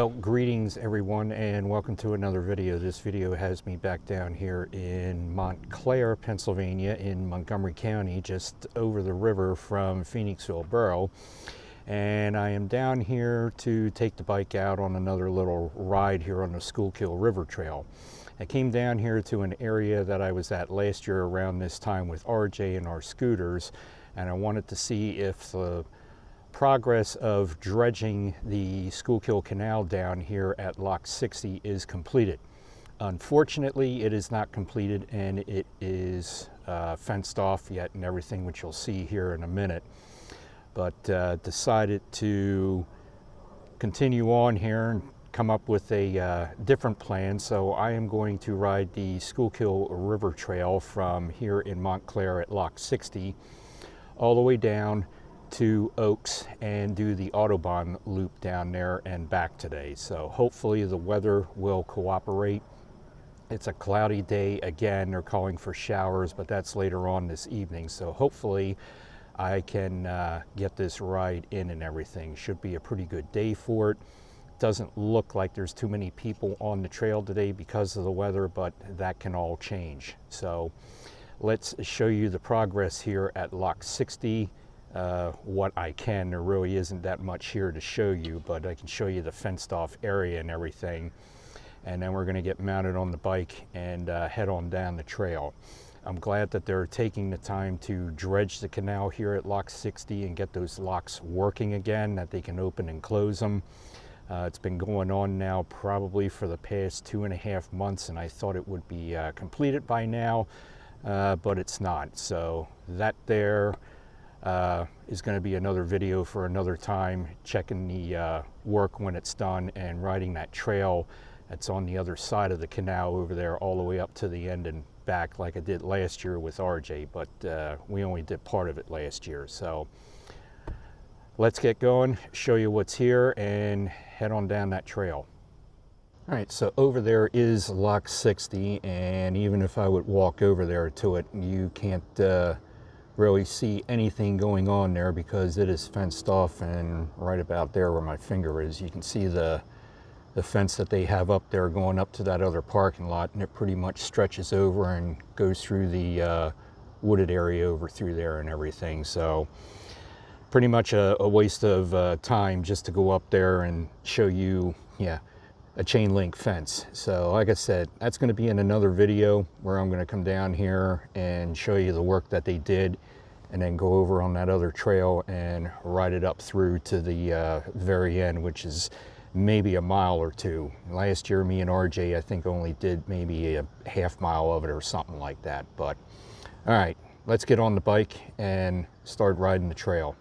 Well, greetings everyone and welcome to another video. This video has me back down here in Mont Clare, Pennsylvania in Montgomery County, just over the river from Phoenixville Borough. And I am down here to take the bike out on another little ride here on the Schuylkill River Trail. I came down here to an area that I was at last year around this time with RJ and our scooters, and I wanted to see if the progress of dredging the Schuylkill Canal down here at Lock 60 is completed. Unfortunately, it is not completed, and it is fenced off yet and everything, which you'll see here in a minute. But decided to continue on here and come up with a different plan. So I am going to ride the Schuylkill River Trail from here in Mont Clare at Lock 60 all the way down to Oaks and do the Audubon Loop down there and back today. So hopefully the weather will cooperate. It's a cloudy day again. They're calling for showers, but that's later on this evening. So hopefully I can get this ride in and everything. Should be a pretty good day for it. Doesn't look like there's too many people on the trail today because of the weather, but that can all change. So let's show you the progress here at Lock 60. What I can. There really isn't that much here to show you, but I can show you the fenced off area and everything. And then we're going to get mounted on the bike and head on down the trail. I'm glad that they're taking the time to dredge the canal here at Lock 60 and get those locks working again, that they can open and close them. It's been going on now probably for the past 2.5 months, and I thought it would be completed by now, but it's not. So that there is going to be another video for another time, checking the work when it's done and riding that trail that's on the other side of the canal over there all the way up to the end and back like I did last year with RJ, but we only did part of it last year. So let's get going, show you what's here, and head on down that trail. All right, so over there is Lock 60, and even if I would walk over there to it, you can't really see anything going on there because it is fenced off, and right about there where my finger is, you can see the fence that they have up there going up to that other parking lot, and it pretty much stretches over and goes through the wooded area over through there and everything. So pretty much a waste of time just to go up there and show you, a chain link fence. So like I said, that's going to be in another video where I'm going to come down here and show you the work that they did, and then go over on that other trail and ride it up through to the very end, which is maybe a mile or two. Last year, me and RJ, I think, only did maybe a half mile of it or something like that. But all right, let's get on the bike and start riding the trail.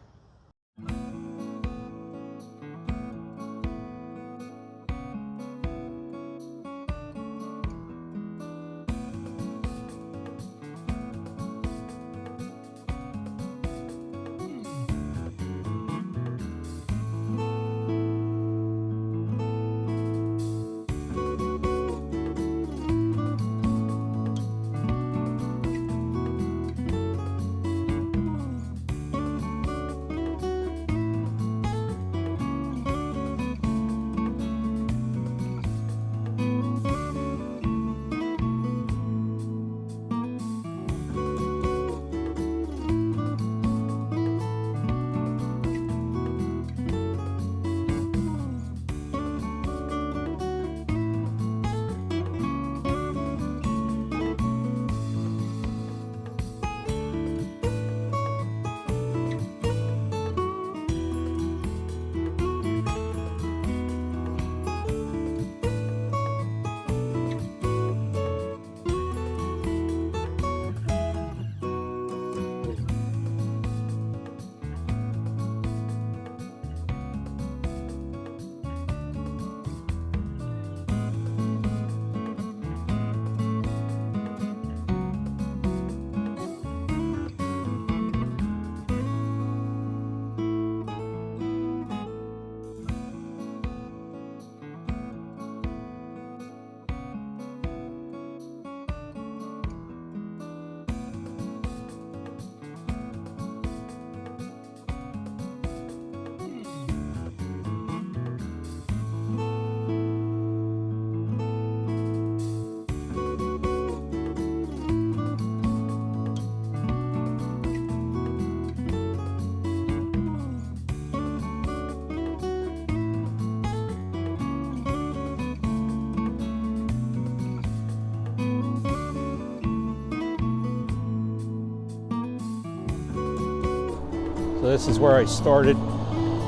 So this is where I started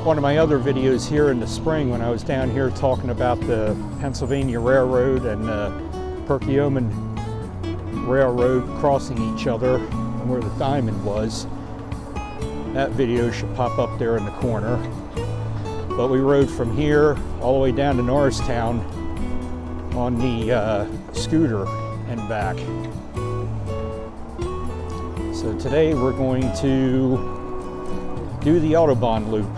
one of my other videos here in the spring when I was down here talking about the Pennsylvania Railroad and the Perkiomen Railroad crossing each other and where the diamond was. That video should pop up there in the corner. But we rode from here all the way down to Norristown on the scooter and back. So today we're going to do the Audubon Loop.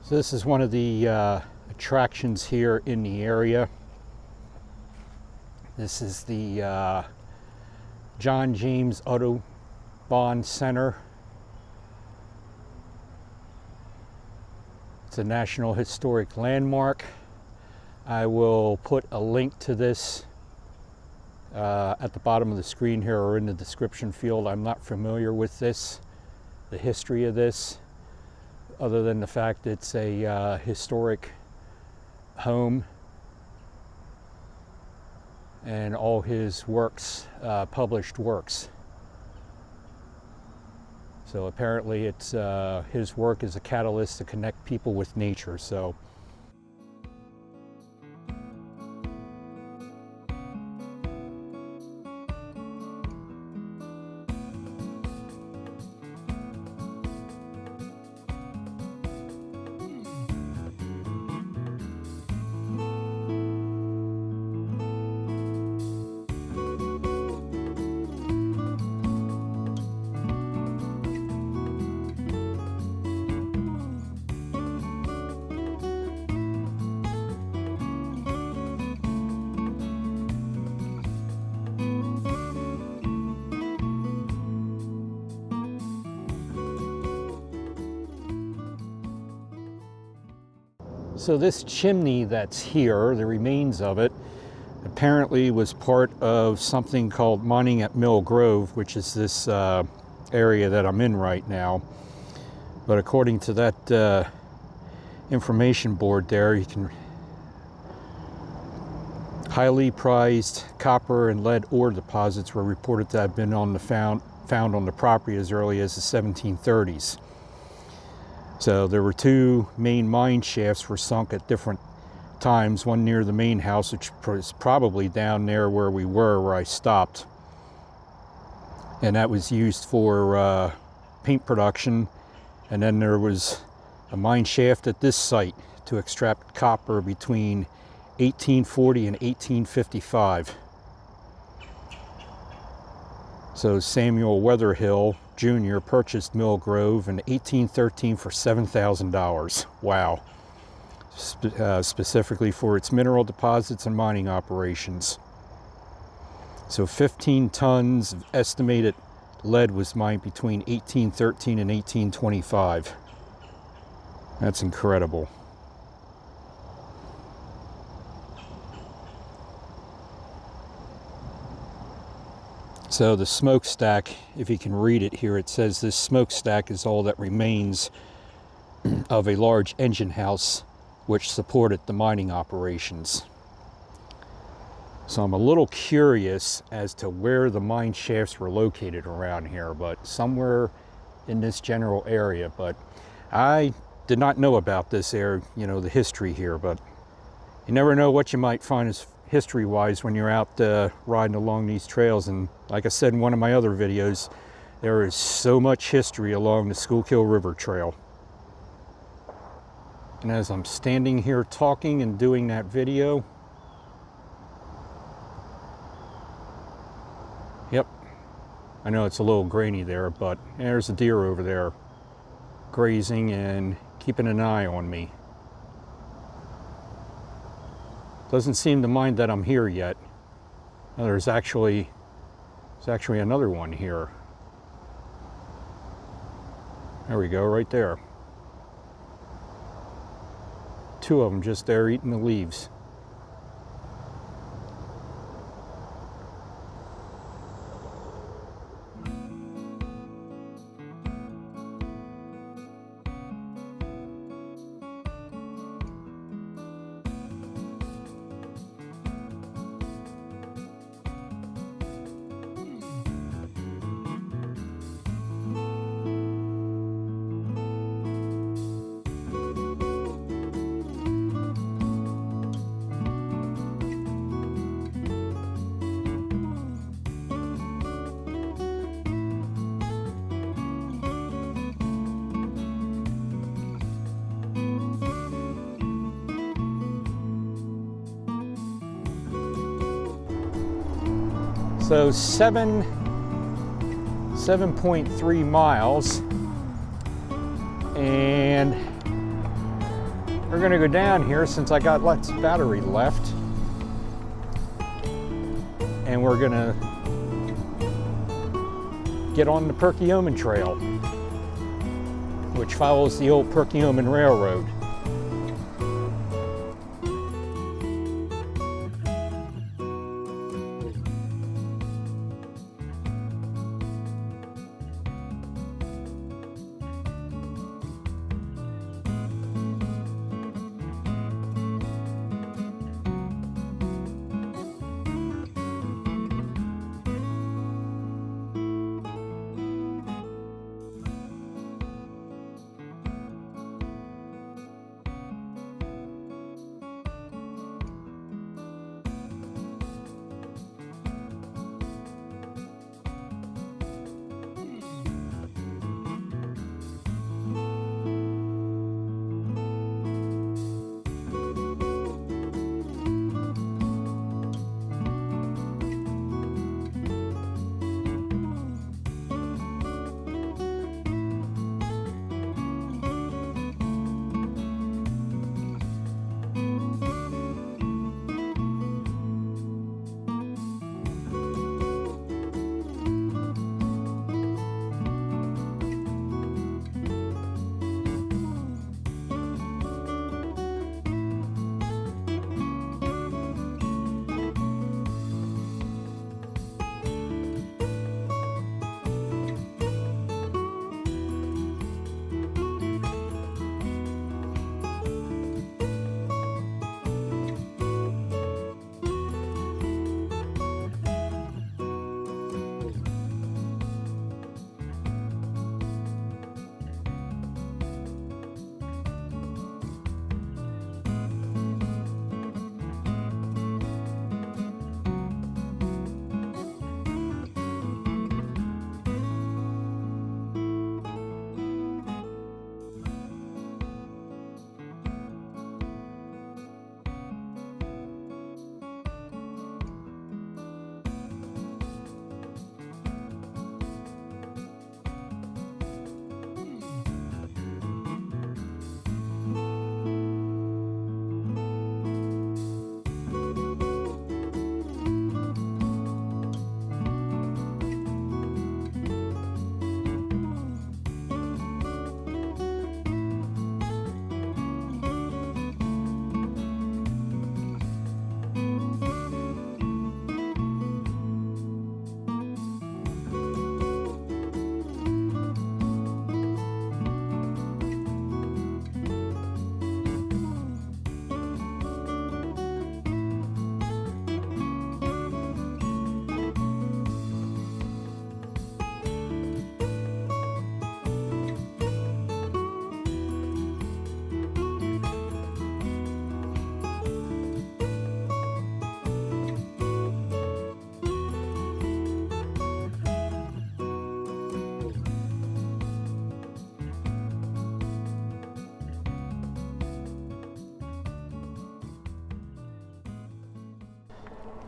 So this is one of the attractions here in the area. This is the John James Audubon Center. It's a National Historic Landmark. I will put a link to this at the bottom of the screen here or in the description field. I'm not familiar with this, the history of this, other than the fact it's a historic home and all his works, published works. So apparently it's his work is a catalyst to connect people with nature. So So this chimney that's here, the remains of it, apparently was part of something called mining at Mill Grove, which is this area that I'm in right now. But according to that information board there, you can highly prized copper and lead ore deposits were reported to have been found on the property as early as the 1730s. So there were two main mine shafts were sunk at different times, one near the main house, which was probably down there where we were, where I stopped. And that was used for paint production. And then there was a mine shaft at this site to extract copper between 1840 and 1855. So Samuel Weatherhill Jr. purchased Mill Grove in 1813 for $7,000. Wow. Specifically for its mineral deposits and mining operations. So 15 tons of estimated lead was mined between 1813 and 1825. That's incredible. So the smokestack, if you can read it here, it says this smokestack is all that remains of a large engine house which supported the mining operations. So I'm a little curious as to where the mine shafts were located around here, but somewhere in this general area. But I did not know about this area, you know, the history here, but you never know what you might find as history-wise when you're out riding along these trails. And like I said in one of my other videos, there is so much history along the Schuylkill River Trail. And as I'm standing here talking and doing that video, yep, I know it's a little grainy there, but there's a deer over there grazing and keeping an eye on me. Doesn't seem to mind that I'm here yet. Now, there's actually another one here. There we go, right there. Two of them just there eating the leaves. So 7.3 miles, and we're gonna go down here since I got lots of battery left, and we're gonna get on the Perkiomen Trail, which follows the old Perkiomen Railroad.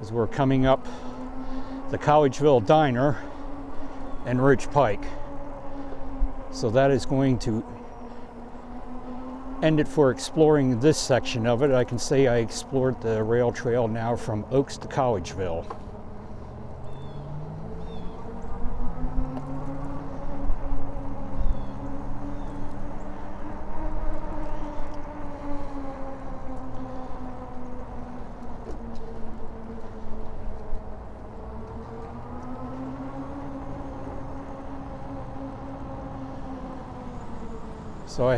as we're coming up the Collegeville Diner and Ridge Pike. So that is going to end it for exploring this section of it. I can say I explored the rail trail now from Oaks to Collegeville. So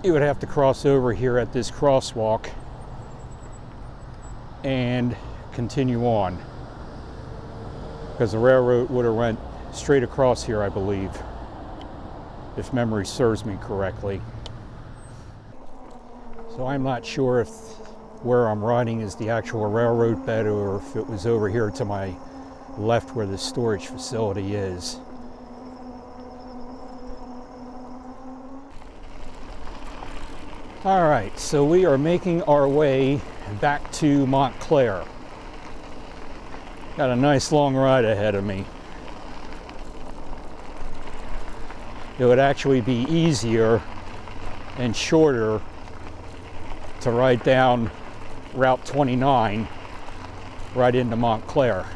you would have to cross over here at this crosswalk and continue on, because the railroad would have went straight across here, I believe, if memory serves me correctly. So I'm not sure if where I'm riding is the actual railroad bed or if it was over here to my left where the storage facility is. All right, so we are making our way back to Mont Clare. Got a nice long ride ahead of me. It would actually be easier and shorter to ride down Route 29 right into Mont Clare.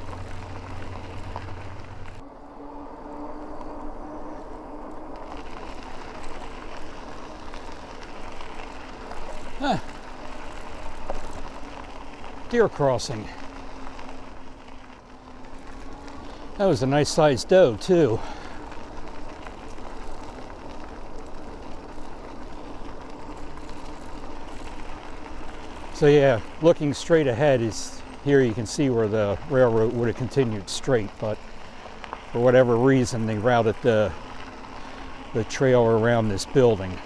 Deer crossing. That was a nice sized doe too. So yeah, looking straight ahead is here. You can see where the railroad would have continued straight, but for whatever reason they routed the trail around this building.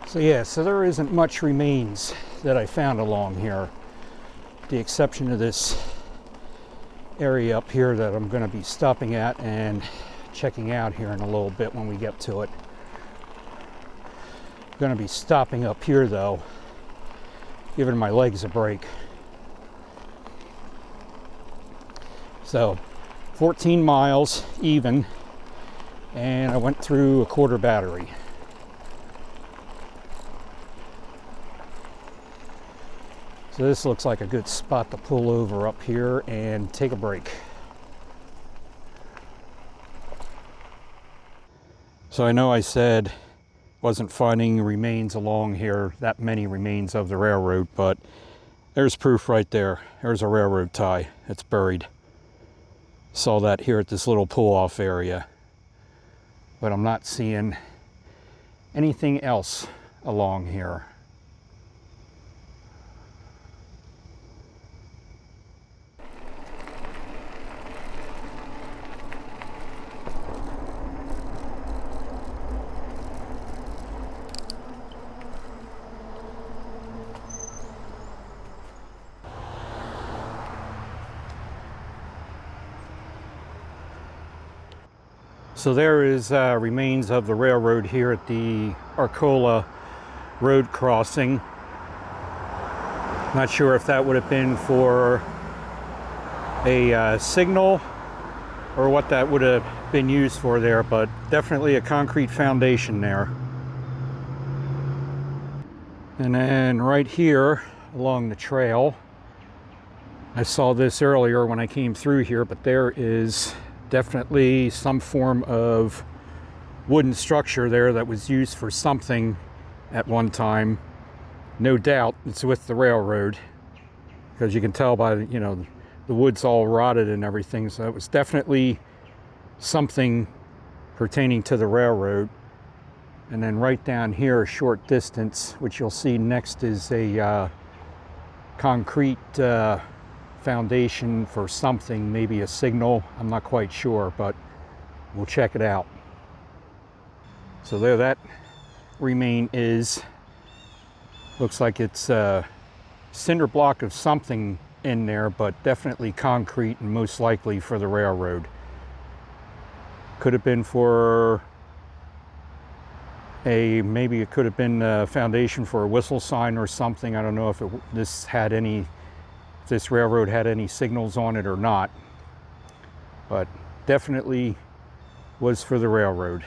So yeah, so there isn't much remains that I found along here, with the exception of this area up here that I'm going to be stopping at and checking out here in a little bit when we get to it. I'm going to be stopping up here though, giving my legs a break. So 14 miles even, and I went through a quarter battery. So this looks like a good spot to pull over up here and take a break. So I know I said wasn't finding remains along here, that many remains of the railroad, but there's proof right there. There's a railroad tie. It's buried. Saw that here at this little pull-off area. But I'm not seeing anything else along here. So there is remains of the railroad here at the Arcola Road crossing. Not sure if that would have been for a signal or what that would have been used for there, but definitely a concrete foundation there. And then right here along the trail, I saw this earlier when I came through here, but there is definitely some form of wooden structure there that was used for something at one time. No doubt it's with the railroad, because you can tell by, you know, the wood's all rotted and everything. So it was definitely something pertaining to the railroad. And then right down here, a short distance, which you'll see next, is a concrete foundation for something, maybe a signal. I'm not quite sure, but we'll check it out. So there that remain is. Looks like it's a cinder block of something in there, but definitely concrete and most likely for the railroad. Could have been for maybe it could have been a foundation for a whistle sign or something. I don't know if this railroad had any signals on it or not, but definitely was for the railroad.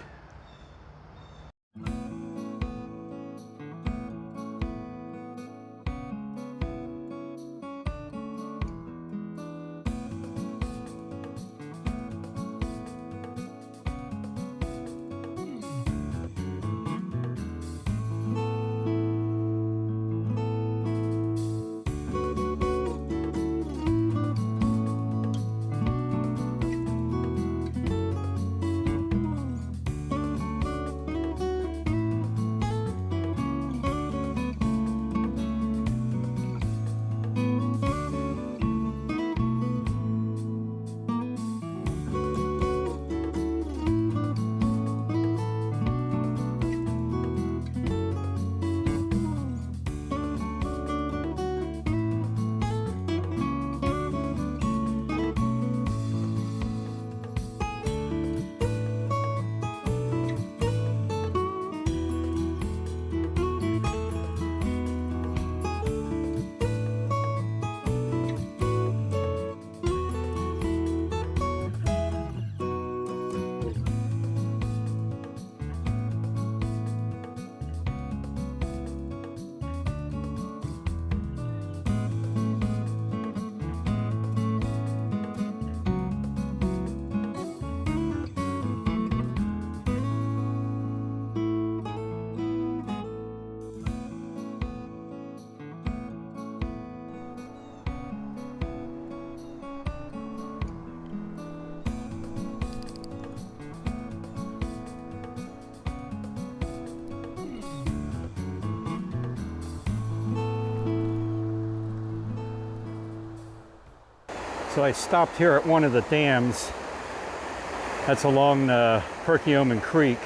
So I stopped here at one of the dams that's along the Perkiomen Creek,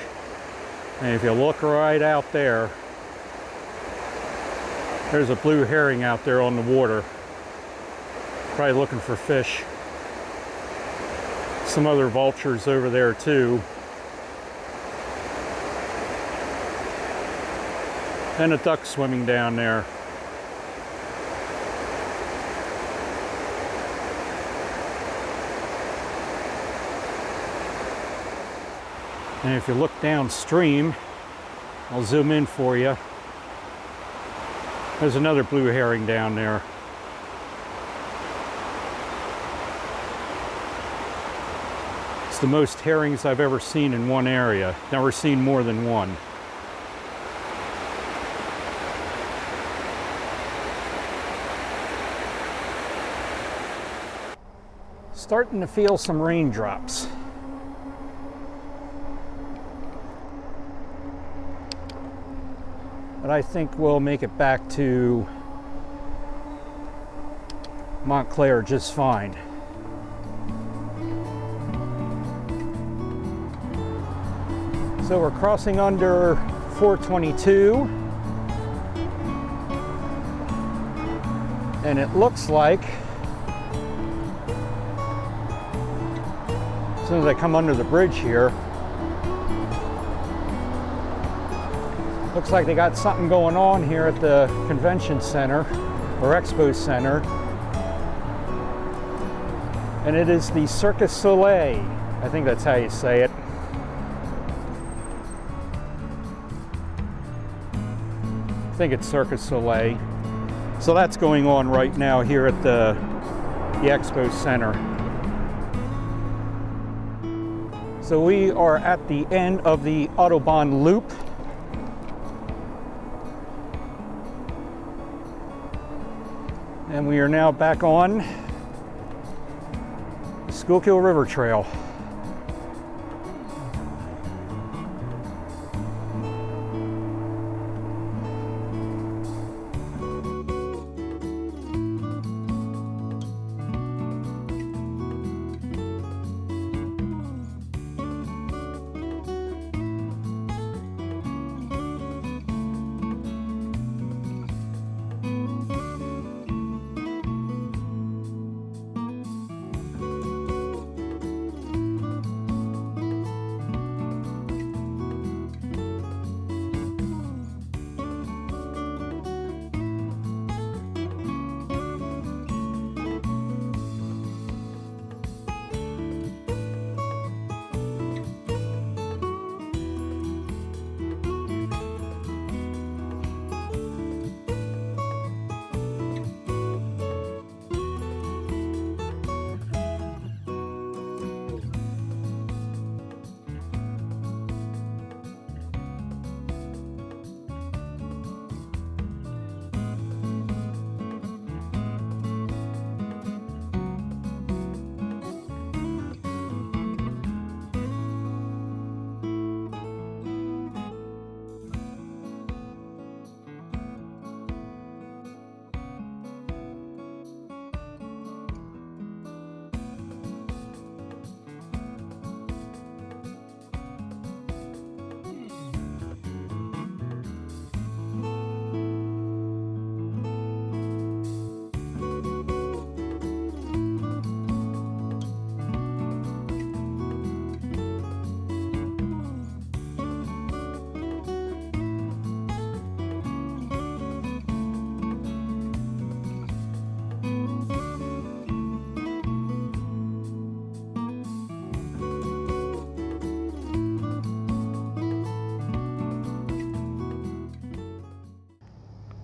and if you look right out there, there's a blue herring out there on the water, probably looking for fish. Some other vultures over there too, and a duck swimming down there. And if you look downstream, I'll zoom in for you. There's another blue herring down there. It's the most herrings I've ever seen in one area. Never seen more than one. Starting to feel some raindrops. But I think we'll make it back to Mont Clare just fine. So we're crossing under 422, and it looks like as soon as I come under the bridge here, looks like they got something going on here at the convention center or expo center, and it is the Circus Soleil. I think that's how you say it. I think it's Circus Soleil. So that's going on right now here at the expo center. So we are at the end of the Audubon Loop. And we are now back on the Schuylkill River Trail.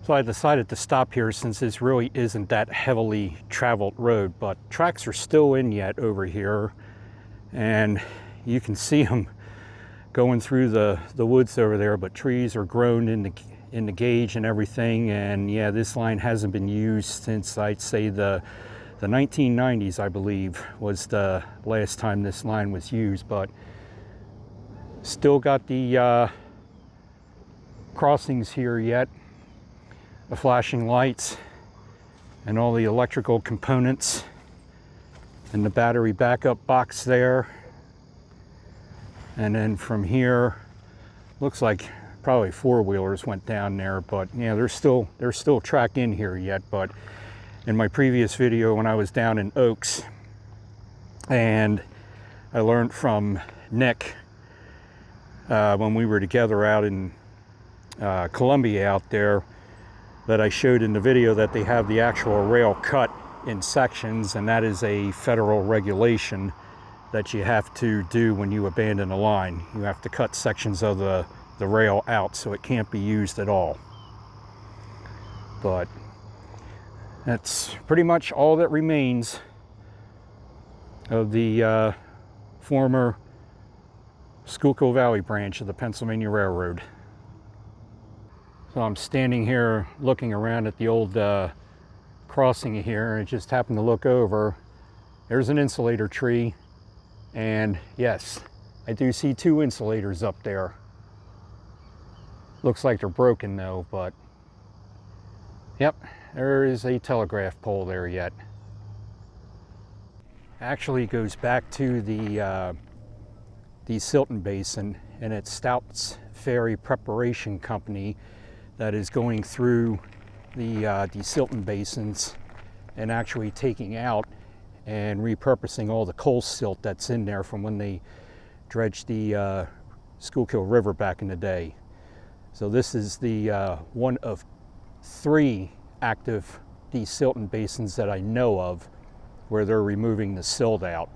So I decided to stop here since this really isn't that heavily traveled road, but tracks are still in yet over here, and you can see them going through the woods over there, but trees are grown in the gauge and everything. And yeah, this line hasn't been used since, I'd say, the 1990s, I believe, was the last time this line was used. But still got the crossings here yet, the flashing lights and all the electrical components, and the battery backup box there. And then from here, looks like probably four-wheelers went down there, but yeah, there's still track in here yet. But in my previous video, when I was down in Oaks, and I learned from Nick when we were together out in Columbia out there, that I showed in the video that they have the actual rail cut in sections, and that is a federal regulation that you have to do when you abandon a line. You have to cut sections of the rail out so it can't be used at all. But that's pretty much all that remains of the former Schuylkill Valley branch of the Pennsylvania Railroad. So I'm standing here looking around at the old crossing here, and I just happened to look over. There's an insulator tree, and yes, I do see two insulators up there. Looks like they're broken though, but yep, there is a telegraph pole there yet. Actually goes back to the Silton Basin, and it's Stout's Ferry Preparation Company that is going through the Silton basins and actually taking out and repurposing all the coal silt that's in there from when they dredged the Schuylkill River back in the day. So this is the one of 3 active desilting basins that I know of where they're removing the silt out.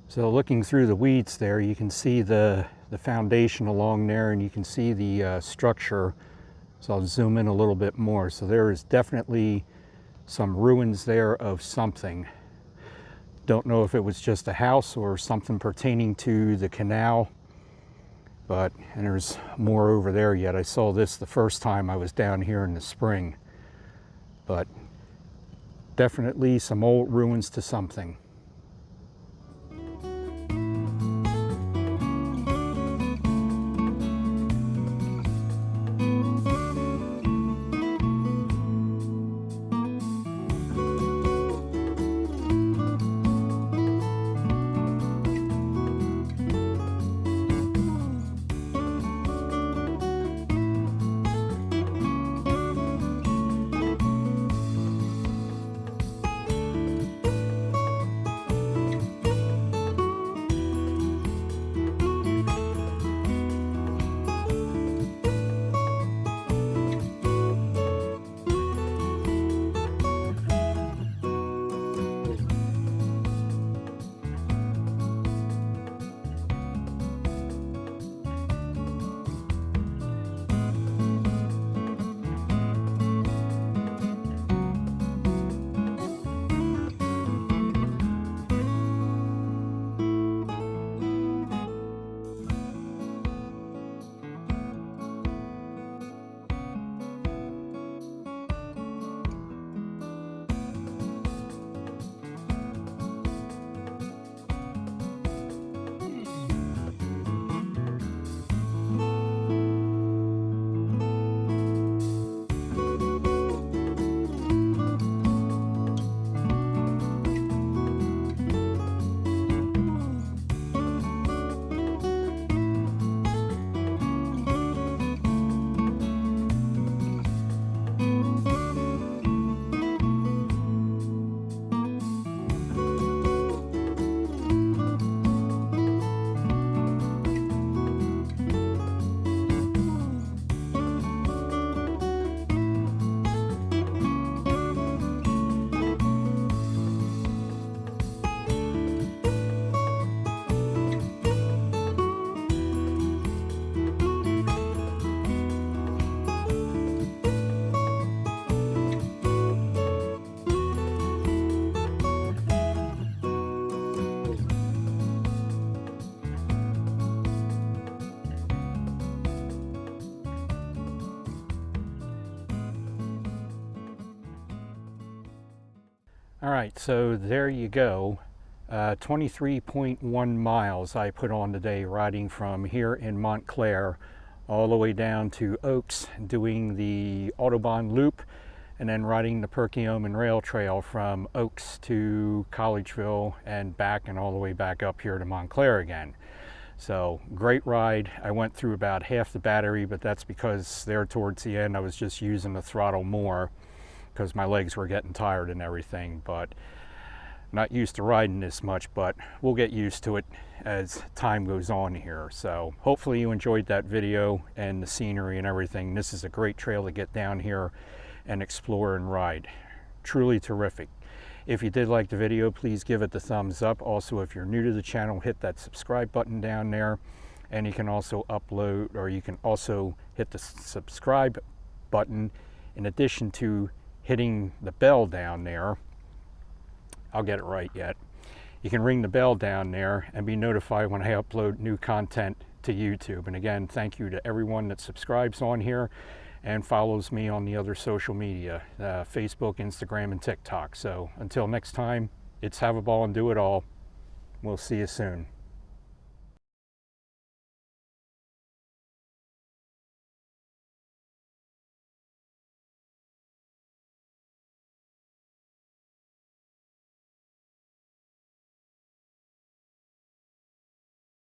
So looking through the weeds there, you can see the foundation along there, and you can see the structure. So I'll zoom in a little bit more. So there is definitely some ruins there of something. Don't know if it was just a house or something pertaining to the canal, and there's more over there yet. I saw this the first time I was down here in the spring, but definitely some old ruins to something. All right, so there you go. 23.1 miles I put on today, riding from here in Mont Clare all the way down to Oaks, doing the Audubon Loop, and then riding the Perkiomen Rail Trail from Oaks to Collegeville and back, and all the way back up here to Mont Clare again. So great ride. I went through about half the battery, but that's because there towards the end I was just using the throttle more because my legs were getting tired and everything. But not used to riding this much, but we'll get used to it as time goes on here. So hopefully you enjoyed that video and the scenery and everything. This is a great trail to get down here and explore and ride. Truly terrific. If you did like the video, please give it the thumbs up. Also, if you're new to the channel, hit that subscribe button down there, and you can also upload, or you can also hit the subscribe button in addition to hitting the bell down there. I'll get it right yet. You can ring the bell down there and be notified when I upload new content to YouTube. And again, thank you to everyone that subscribes on here and follows me on the other social media, Facebook, Instagram, and TikTok. So until next time, it's have a ball and do it all. We'll see you soon.